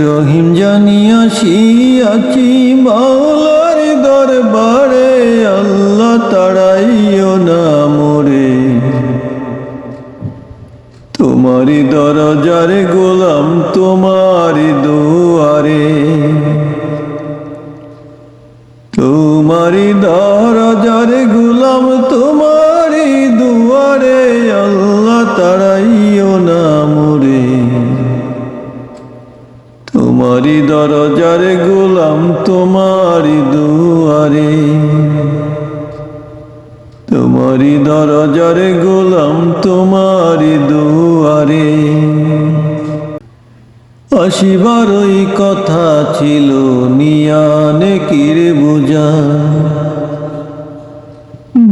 রহিম জানিয়া আসিয়াছি মাওলার দরবারে, আল্লাহ তাড়াইও না মোরে। তোমারি দরজার গোলাম তোমারি দুয়ারে, তোমারি দরজার গোলাম তোমারি দুয়ারে, আল্লাহ তাড়াইও না মোরে। তোমারি দরজার গোলাম তোমারি দুয়ারে, তোমারি দরজার গোলাম তোমারি দুয়ারে। আসিবারই কথা ছিল নিয়া নেকির বোঝা,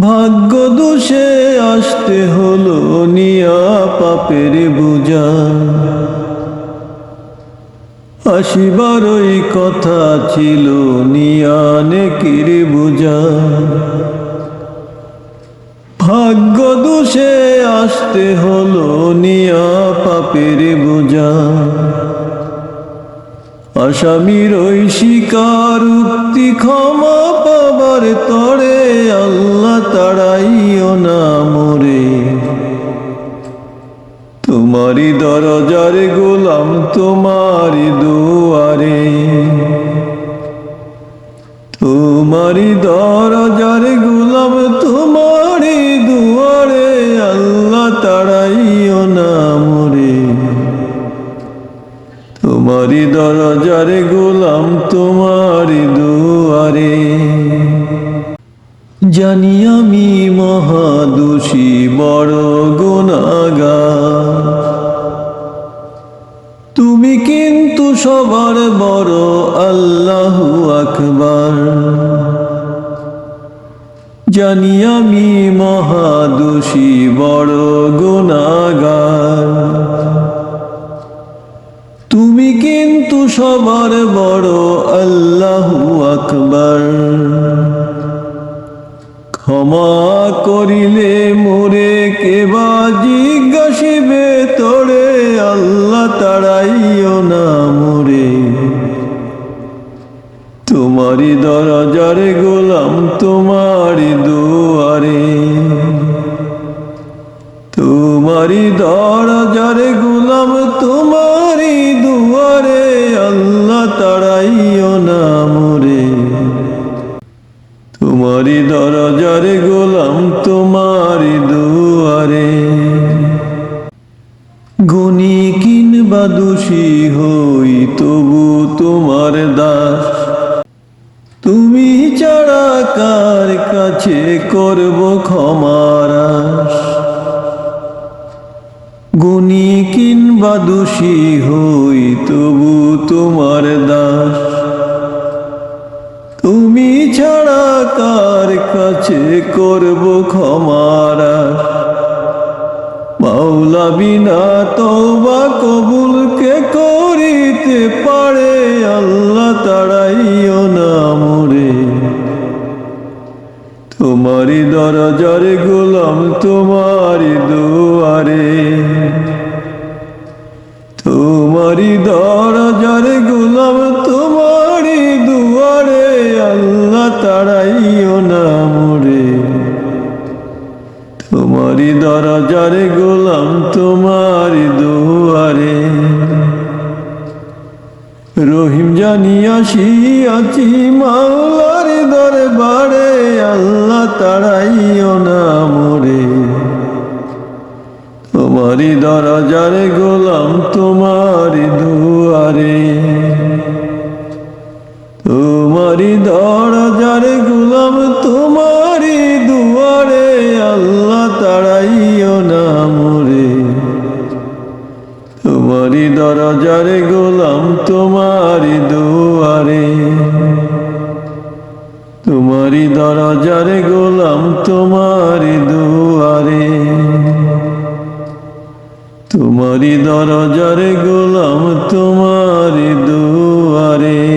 ভাগ্য দোষে আসতে হলো নিয়া পাপের বোঝা। আসিবারই কথা ছিল নিয়া নেকির বোঝা, ভাগ্য দোষে আসতে হলো নিয়া পাপের বোঝা। আসামির ওই স্বীকারোক্তি ক্ষমা পাবার তরে, আল্লাহ তাড়াইও না মোরে। তোমারি দরজার গোলাম তোমারি দুয়ারে, তোমারি দরজার গোলাম তোমারি দুয়ারে, আল্লাহ তাড়াইও না মোরে। তোমারি দরজার গোলাম তোমারি দুয়ারে। জানি আমি মহাদোষী বড় গুনাহগার, তুমি কিন্তু সবার বড় আল্লাহু আকবার। জানি আমি মহাদোষী বড় গুনাহগার, তুমি কিন্তু সবার বড় আল্লাহু আকবার। ক্ষমা করিলে মোরে কেবা জিজ্ঞাসিবে তোরে, আল্লাহ তাড়াইও না মোরে। তোমারি দরজার গোলাম তোমারি দুয়ারে, তোমারি দরজার গোলাম তোমারি দুয়ারে, আল্লাহ তাড়াইও না মোরে। তোমারি দরজার গোলাম তোমারি দুয়ারে। গুণী কিংবা দোষী হই তবু তোমার দাস, তুমি ছাড়া কার কাছে করব ক্ষমার আশ। গুণী কিংবা দোষী হই তবু তোমার দাস, তুমি ছাড়া কার কাছে করব ক্ষমার আশ। মাওলা বিনা তওবা কবুল কে করিতে পারে, আল্লাহ তাড়াইও না মোরে। তোমারি দরজার গোলাম তোমারি দুয়ারে, তোমারি দরজার গোলাম তোমারি দুয়ারে, আল্লাহ তাড়াইও না মোরে। তোমারি দরজার গোলাম তোমারি দুয়ারে। রহিম জানিয়া আসিয়াছি মাওলার দরবারে, আল্লাহ তাড়াইও না মোরে। তোমারি দরজার গোলাম তোমারি দুয়ারে, তোমারি দরজার গোলাম তোমারি দুয়ারে, আল্লাহ তাড়াইও না মোরে। তোমারি দরজার গোলাম তোমারি দুয়ারে, তোমারি দরজার গোলাম তোমারি দুয়ারে, তোমারি দরজার গোলাম তোমারি দুয়ারে।